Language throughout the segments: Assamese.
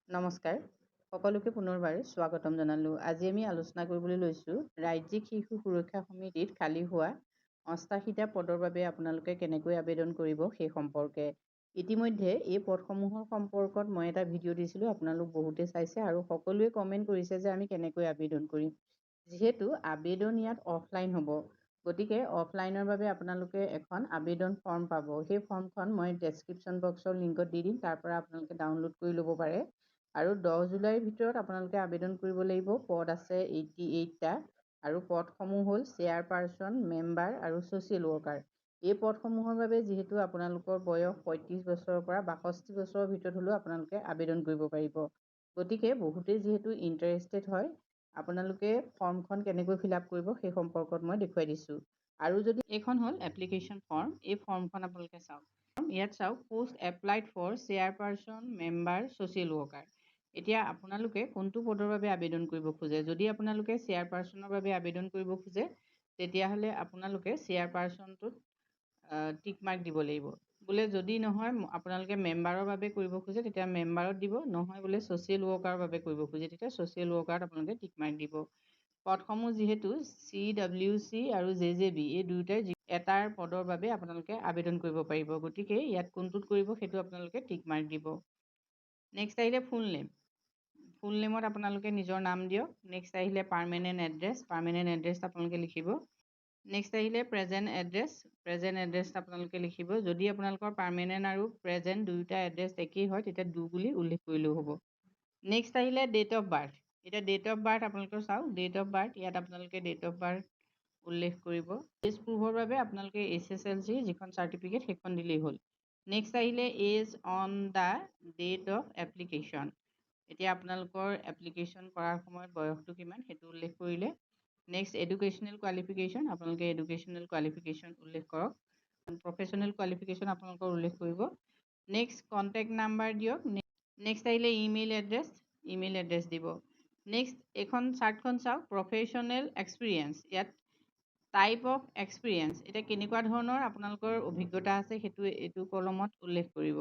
নমস্কাৰ, সকলোকে পুনৰবাৰ স্বাগতম জনালোঁ। আজি আমি আলোচনা কৰিবলৈ লৈছোঁ ৰাজ্যিক শিশু সুৰক্ষা সমিতিত খালী হোৱা ৮৮টা পদৰ বাবে আপোনালোকে কেনেকৈ আবেদন কৰিব সেই সম্পৰ্কে। ইতিমধ্যে এই পদসমূহৰ সম্পৰ্কত মই এটা ভিডিঅ' দিছিলোঁ, আপোনালোক বহুতে চাইছে আৰু সকলোৱে কমেণ্ট কৰিছে যে আমি কেনেকৈ আবেদন কৰিম। যিহেতু আবেদন ইয়াত অফলাইন হ'ব, গতিকে অফলাইনৰ বাবে আপোনালোকে এখন আবেদন ফৰ্ম পাব। সেই ফৰ্মখন মই ডেছক্ৰিপশ্যন বক্সৰ লিংকত দি দিম, তাৰ পৰা আপোনালোকে ডাউনলোড কৰি ল'ব পাৰে। আৰু 10 জুলাইৰ ভিতৰত আপোনালোকে আবেদন কৰিব লাগিব। পদ আছে 88টা আৰু পদসমূহ হ'ল চেয়াৰপাৰচন, মেম্বাৰ আৰু ছ'চিয়েল ৱৰ্কাৰ। এই পদসমূহৰ বাবে যিহেতু আপোনালোকৰ বয়স 35 বছৰৰ পৰা 62 বছৰৰ ভিতৰত হ'লেও আপোনালোকে আবেদন কৰিব পাৰিব। গতিকে বহুতেই যিহেতু ইণ্টাৰেষ্টেড হয়, আপোনালোকে ফৰ্মখন কেনেকৈ ফিল আপ কৰিব সেই সম্পৰ্কত মই দেখুৱাই দিছোঁ। আৰু যদি এইখন হ'ল এপ্লিকেশ্যন ফৰ্ম, এই ফৰ্মখন আপোনালোকে চাওক। ইয়াত চাওক, post applied for chairperson, member, social worker. এতিয়া আপোনালোকে কোনটো পদৰ বাবে আবেদন কৰিব খোজে। যদি আপোনালোকে চেয়াৰপাৰচনৰ বাবে আবেদন কৰিব খোজে, তেতিয়াহ'লে আপোনালোকে চেয়াৰপাৰচনটোত টিক মাৰ্ক দিব লাগিব। বোলে যদি নহয় আপোনালোকে মেম্বাৰৰ বাবে কৰিব খোজে, তেতিয়া মেম্বাৰত দিব। নহয় বোলে ছ'চিয়েল ৱৰ্কাৰৰ বাবে কৰিব খোজে, তেতিয়া ছ'চিয়েল ৱৰ্কাৰত আপোনালোকে টিক মাৰ্ক দিব। পদসমূহ যিহেতু CWC আৰু JJB এই দুয়োটাই এটাৰ পদৰ বাবে আপোনালোকে আবেদন কৰিব পাৰিব। গতিকে ইয়াত কোনটোত কৰিব সেইটো আপোনালোকে টিক মাৰ্ক দিব। নেক্সট আহিলে ফুল নেম। ফুল নেমত আপোনালোকে নিজৰ নাম দিয়ক। নেক্সট আহিলে পাৰ্মানেণ্ট এড্ৰেছ, পাৰ্মানেণ্ট এড্ৰেছ আপোনালোকে লিখিব। নেক্সট আহিলে প্ৰেজেণ্ট এড্ৰেছ, প্ৰেজেণ্ট এড্ৰেছ আপোনালোকে লিখিব। যদি আপোনালোকৰ পাৰ্মানেণ্ট আৰু প্ৰেজেণ্ট দুয়োটা এড্ৰেছ একেই হয়, তেতিয়া ডু বুলি উল্লেখ কৰিলেও হ'ব। নেক্সট আহিলে ডেট অফ বাৰ্থ। এতিয়া ডেট অফ বাৰ্থ আপোনালোকে চাওক, ডেট অফ বাৰ্থ ইয়াত আপোনালোকে ডেট অফ বাৰ্থ উল্লেখ কৰিব। এজ প্ৰুফৰ বাবে আপোনালোকে SSLC যিখন চাৰ্টিফিকেট সেইখন দিলেই হ'ল। নেক্সট আহিলে age on the date of application. এতিয়া আপোনালোকৰ এপ্লিকেশ্যন কৰাৰ সময়ত বয়সটো কিমান সেইটো উল্লেখ কৰিলে। নেক্সট এডুকেশ্যনেল কোৱালিফিকেশ্যন, আপোনালোকে এডুকেশ্যনেল কোৱালিফিকেশ্যন উল্লেখ কৰক। প্ৰফেশ্যনেল কোৱালিফিকেশ্যন আপোনালোকৰ উল্লেখ কৰিব। নেক্সট কণ্টেক্ট নাম্বাৰ দিয়ক। নেক্সট আহিলে ইমেইল এড্ৰেছ, ইমেইল এড্ৰেছ দিব। নেক্সট এইখন চাৰ্টখন চাওক, প্ৰফেশ্যনেল এক্সপিৰিয়েঞ্চ। ইয়াত টাইপ অফ এক্সপিৰিয়েঞ্চ, এতিয়া কেনেকুৱা ধৰণৰ আপোনালোকৰ অভিজ্ঞতা আছে সেইটো এইটো কলমত উল্লেখ কৰিব।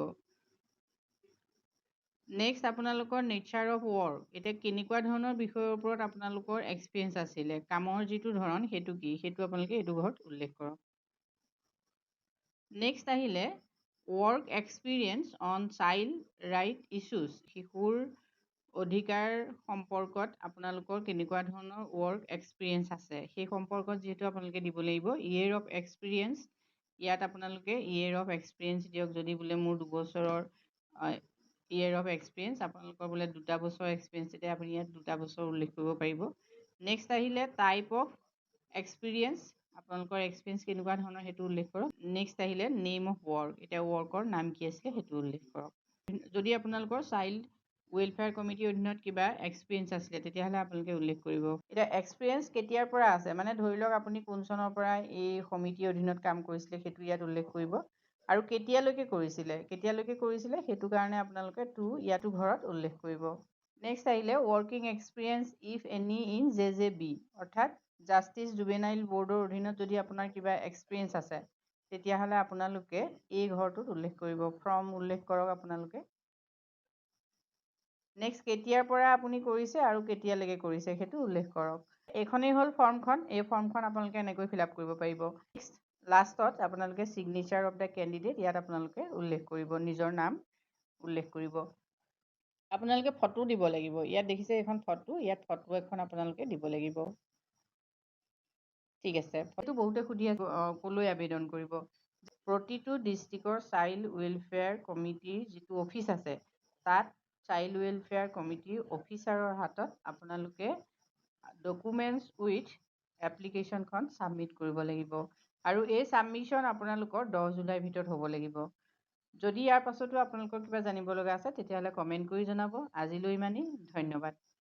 নেক্সট আপোনালোকৰ নেচাৰ অফ ৱৰ্ক, এতিয়া কেনেকুৱা ধৰণৰ বিষয়ৰ ওপৰত আপোনালোকৰ এক্সপিৰিয়েঞ্চ আছিলে, কামৰ যিটো ধৰণ সেইটো কি, সেইটো আপোনালোকে এইটো ঘৰত উল্লেখ কৰক। নেক্সট আহিলে work experience on child right issues, শিশুৰ অধিকাৰ সম্পৰ্কত আপোনালোকৰ কেনেকুৱা ধৰণৰ ৱৰ্ক এক্সপিৰিয়েঞ্চ আছে সেই সম্পৰ্কত যিহেতু আপোনালোকে দিব লাগিব। ইয়েৰ অফ এক্সপিৰিয়েঞ্চ, ইয়াত আপোনালোকে ইয়েৰ অফ এক্সপিৰিয়েঞ্চ দিয়ক। যদি বোলে মোৰ 2 বছৰৰ ইয়েৰ অফ এক্সপিৰিয়েঞ্চ, আপোনালোকৰ বোলে 2টা বছৰ এক্সপিৰিয়েঞ্চ, তেতিয়া আপুনি ইয়াত 2টা বছৰ উল্লেখ কৰিব পাৰিব। নেক্সট আহিলে টাইপ অফ এক্সপিৰিয়েঞ্চ, আপোনালোকৰ এক্সপিৰিয়েঞ্চ কেনেকুৱা ধৰণৰ সেইটো উল্লেখ কৰক। নেক্সট আহিলে নেম অফ ৱৰ্ক, এতিয়া ৱৰ্কৰ নাম কি আছিলে সেইটো উল্লেখ কৰক। যদি আপোনালোকৰ চাইল্ড ৱেলফেয়াৰ কমিটিৰ অধীনত কিবা এক্সপিৰিয়েঞ্চ আছিলে, তেতিয়াহ'লে আপোনালোকে উল্লেখ কৰিব। এতিয়া এক্সপিৰিয়েঞ্চ কেতিয়াৰ পৰা আছে, মানে ধৰি লওক আপুনি কোন চনৰ পৰা এই সমিতিৰ অধীনত কাম কৰিছিলে সেইটো ইয়াত উল্লেখ কৰিব। আৰু কেতিয়ালৈকে কৰিছিলে সেইটো কাৰণে আপোনালোকে টু ইয়াতো ঘৰত উল্লেখ কৰিব। নেক্সট আহিলে working experience if any in JJB, অৰ্থাৎ জাষ্টিচ জুভেনাইল বৰ্ডৰ অধীনত যদি আপোনাৰ কিবা এক্সপিৰিয়েঞ্চ আছে, তেতিয়াহ'লে আপোনালোকে এই ঘৰটোত উল্লেখ কৰিব। ফ্ৰম উল্লেখ কৰক আপোনালোকে। নেক্সট কেতিয়াৰ পৰা আপুনি কৰিছে আৰু কেতিয়ালৈকে কৰিছে সেইটো উল্লেখ কৰক। এইখনেই হ'ল ফৰ্মখন। এই ফৰ্মখন আপোনালোকে এনেকৈ ফিল আপ কৰিব পাৰিব। নেক্সট লাষ্টত আপোনালোকে ছিগনেচাৰ অফ দ্য কেণ্ডিডেট, ইয়াত আপোনালোকে উল্লেখ কৰিব, নিজৰ নাম উল্লেখ কৰিব। আপোনালোকে ফটো দিব লাগিব। ইয়াত দেখিছে এইখন ফটো, ইয়াত ফটো এখন আপোনালোকে দিব লাগিব। ঠিক আছে, ফটো বহুতে সুধি আছে ক'লৈ আবেদন কৰিব। প্ৰতিটো ডিষ্ট্ৰিক্টৰ চাইল্ড ৱেলফেয়াৰ কমিটিৰ যিটো অফিচ আছে, তাত চাইল্ড ৱেলফেয়াৰ কমিটিৰ অফিচাৰৰ হাতত আপোনালোকে ডকুমেণ্টছ উইথ এপ্লিকেশ্যনখন ছাবমিট কৰিব লাগিব। আৰু এই ছাবমিশ্যন আপোনালোকৰ 10 জুলাইৰ ভিতৰত হ'ব লাগিব। যদি ইয়াৰ পাছতো আপোনালোকৰ কিবা জানিব লগা আছে, তেতিয়াহ'লে কমেণ্ট কৰি জনাব। আজিলৈ ইমানেই, ধন্যবাদ।